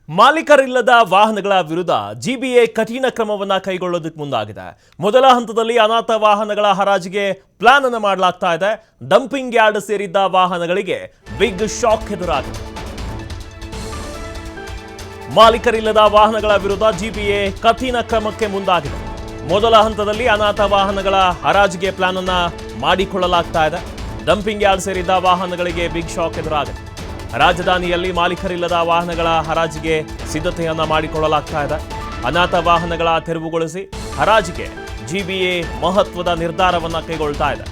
ಮಾಲೀಕರಿಲ್ಲದ ವಾಹನಗಳ ವಿರುದ್ಧ ಜಿಬಿಎ ಕಠಿಣ ಕ್ರಮವನ್ನ ಕೈಗೊಳ್ಳೋದಕ್ಕೆ ಮುಂದಾಗಿದೆ. ಮೊದಲ ಹಂತದಲ್ಲಿ ಅನಾಥ ವಾಹನಗಳ ಹರಾಜಿಗೆ ಪ್ಲಾನ್ ಅನ್ನು ಮಾಡಲಾಗ್ತಾ ಇದೆ. ಡಂಪಿಂಗ್ ಯಾರ್ಡ್ ಸೇರಿದ್ದ ವಾಹನಗಳಿಗೆ ಬಿಗ್ ಶಾಕ್ ಎದುರಾಗಿದೆ. ಮಾಲೀಕರಿಲ್ಲದ ವಾಹನಗಳ ವಿರುದ್ಧ ಜಿಬಿಎ ಕಠಿಣ ಕ್ರಮಕ್ಕೆ ಮುಂದಾಗಿದೆ. ಮೊದಲ ಹಂತದಲ್ಲಿ ಅನಾಥ ವಾಹನಗಳ ಹರಾಜಿಗೆ ಪ್ಲಾನ್ ಅನ್ನ ಮಾಡಿಕೊಳ್ಳಲಾಗ್ತಾ ಇದೆ. ಡಂಪಿಂಗ್ ಯಾರ್ಡ್ ಸೇರಿದ್ದ ವಾಹನಗಳಿಗೆ ಬಿಗ್ ಶಾಕ್ ಎದುರಾಗಿದೆ. ರಾಜಧಾನಿಯಲ್ಲಿ ಮಾಲೀಕರಿಲ್ಲದ ವಾಹನಗಳ ಹರಾಜಿಗೆ ಸಿದ್ಧತೆಯನ್ನ ಮಾಡಿಕೊಳ್ಳಲಾಗ್ತಾ ಇದೆ. ಅನಾಥ ವಾಹನಗಳ ತೆರವುಗೊಳಿಸಿ ಹರಾಜಿಗೆ ಜಿಬಿಎ ಮಹತ್ವದ ನಿರ್ಧಾರವನ್ನ ಕೈಗೊಳ್ತಾ ಇದೆ.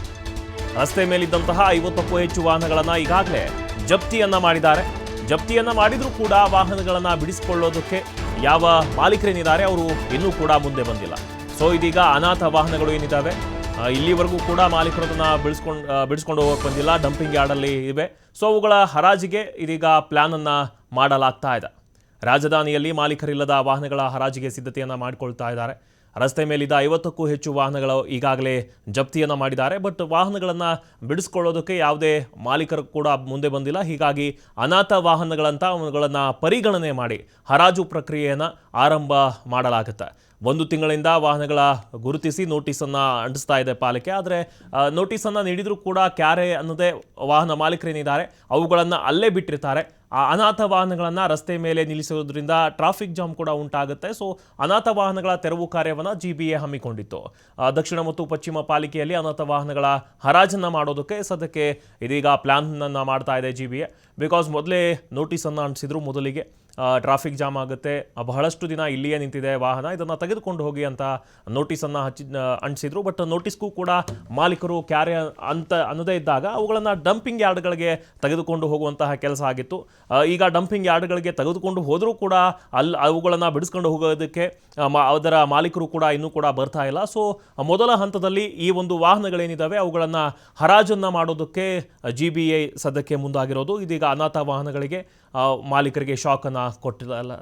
ರಸ್ತೆ ಮೇಲಿದ್ದಂತಹ 50ಕ್ಕೂ ಹೆಚ್ಚು ವಾಹನಗಳನ್ನ ಈಗಾಗಲೇ ಜಪ್ತಿಯನ್ನ ಮಾಡಿದ್ದಾರೆ. ಜಪ್ತಿಯನ್ನ ಮಾಡಿದ್ರೂ ಕೂಡ ವಾಹನಗಳನ್ನ ಬಿಡಿಸಿಕೊಳ್ಳೋದಕ್ಕೆ ಯಾವ ಮಾಲೀಕರೇನಿದ್ದಾರೆ ಅವರು ಇನ್ನೂ ಕೂಡ ಮುಂದೆ ಬಂದಿಲ್ಲ. ಸೊ ಇದೀಗ ಅನಾಥ ವಾಹನಗಳು ಏನಿದ್ದಾವೆ ಇಲ್ಲಿವರೆಗೂ ಕೂಡ ಮಾಲೀಕರು ಅದನ್ನ ಬಿಡಿಸ್ಕೊಂಡು ಹೋಗಕ್ಕೆ ಬಂದಿಲ್ಲ. ಡಂಪಿಂಗ್ ಯಾರ್ಡಲ್ಲಿ ಇವೆ. ಸೊ ಅವುಗಳ ಹರಾಜಿಗೆ ಇದೀಗ ಪ್ಲಾನ್ ಅನ್ನ ಮಾಡಲಾಗ್ತಾ ಇದೆ. ರಾಜಧಾನಿಯಲ್ಲಿ ಮಾಲೀಕರಿಲ್ಲದ ವಾಹನಗಳ ಹರಾಜಿಗೆ ಸಿದ್ಧತೆಯನ್ನ ಮಾಡಿಕೊಳ್ತಾ ಇದ್ದಾರೆ. ರಸ್ತೆ ಮೇಲಿದ್ದ 50ಕ್ಕೂ ಹೆಚ್ಚು ವಾಹನಗಳು ಈಗಾಗಲೇ ಜಪ್ತಿಯನ್ನ ಮಾಡಿದ್ದಾರೆ. ಬಟ್ ವಾಹನಗಳನ್ನು ಬಿಡಿಸ್ಕೊಳ್ಳೋದಕ್ಕೆ ಯಾವುದೇ ಮಾಲೀಕರು ಕೂಡ ಮುಂದೆ ಬಂದಿಲ್ಲ. ಹೀಗಾಗಿ ಅನಾಥ ವಾಹನಗಳಂತ ಅವುಗಳನ್ನು ಪರಿಗಣನೆ ಮಾಡಿ ಹರಾಜು ಪ್ರಕ್ರಿಯೆಯನ್ನು ಆರಂಭ ಮಾಡಲಾಗುತ್ತೆ. 1 ತಿಂಗಳಿಂದ ವಾಹನಗಳ ಗುರುತಿಸಿ ನೋಟಿಸನ್ನು ಅಂಟಿಸ್ತಾ ಇದೆ ಪಾಲಿಕೆ. ಆದರೆ ನೋಟಿಸನ್ನು ನೀಡಿದರೂ ಕೂಡ ಕ್ಯಾರೆ ಅನ್ನೋದೇ ವಾಹನ ಮಾಲೀಕರೇನಿದ್ದಾರೆ ಅವುಗಳನ್ನು ಅಲ್ಲೇ ಬಿಟ್ಟಿರ್ತಾರೆ. ಆ ಅನಾಥ ವಾಹನಗಳನ್ನು ರಸ್ತೆ ಮೇಲೆ ನಿಲ್ಲಿಸೋದ್ರಿಂದ ಟ್ರಾಫಿಕ್ ಜಾಮ್ ಕೂಡ ಉಂಟಾಗುತ್ತೆ. ಸೊ ಅನಾಥ ವಾಹನಗಳ ತೆರವು ಕಾರ್ಯವನ್ನು ಜಿಬಿಎ ಹಮ್ಮಿಕೊಂಡಿತ್ತು. ದಕ್ಷಿಣ ಮತ್ತು ಪಶ್ಚಿಮ ಪಾಲಿಕೆಯಲ್ಲಿ ಅನಾಥ ವಾಹನಗಳ ಹರಾಜನ್ನು ಮಾಡೋದಕ್ಕೆ ಸದ್ಯಕ್ಕೆ ಇದೀಗ ಪ್ಲಾನನ್ನು ಮಾಡ್ತಾ ಇದೆ ಜಿಬಿಎ. ಬಿಕಾಸ್ ಮೊದಲೇ ನೋಟಿಸನ್ನು ಅಂಟಿಸಿದ್ರು. ಮೊದಲಿಗೆ ಟ್ರಾಫಿಕ್ ಜಾಮ್ ಆಗುತ್ತೆ, ಬಹಳಷ್ಟು ದಿನ ಇಲ್ಲಿಯೇ ನಿಂತಿದೆ ವಾಹನ, ಇದನ್ನು ತೆಗೆದುಕೊಂಡು ಹೋಗಿ ಅಂತ ನೋಟಿಸನ್ನು ಅಂಟಿಸಿದ್ರು. ಬಟ್ ನೋಟಿಸ್ಗೂ ಕೂಡ ಮಾಲೀಕರು ಕ್ಯಾರೆ ಅಂತ ಅನ್ನೋದೇ ಇದ್ದಾಗ ಅವುಗಳನ್ನು ಡಂಪಿಂಗ್ ಯಾರ್ಡ್ಗಳಿಗೆ ತೆಗೆದುಕೊಂಡು ಹೋಗುವಂತಹ ಕೆಲಸ ಆಗಿತ್ತು. ಈಗ ಡಂಪಿಂಗ್ ಯಾರ್ಡ್ಗಳಿಗೆ ತೆಗೆದುಕೊಂಡು ಹೋದರೂ ಕೂಡ ಅವುಗಳನ್ನು ಬಿಡಿಸ್ಕೊಂಡು ಹೋಗೋದಕ್ಕೆ ಅದರ ಮಾಲೀಕರು ಕೂಡ ಇನ್ನೂ ಕೂಡ ಬರ್ತಾ ಇಲ್ಲ. ಸೊ ಮೊದಲ ಹಂತದಲ್ಲಿ ಈ ಒಂದು ವಾಹನಗಳೇನಿದ್ದಾವೆ ಅವುಗಳನ್ನು ಹರಾಜನ್ನು ಮಾಡೋದಕ್ಕೆ ಜಿಬಿಎ ಸದ್ಯಕ್ಕೆ ಮುಂದಾಗಿರೋದು. ಇದೀಗ ಅನಾಥ ವಾಹನಗಳಿಗೆ ಮಾಲೀಕರಿಗೆ ಶಾಕನ್ನು ಕೊಟ್ಟಿಲ್ಲ.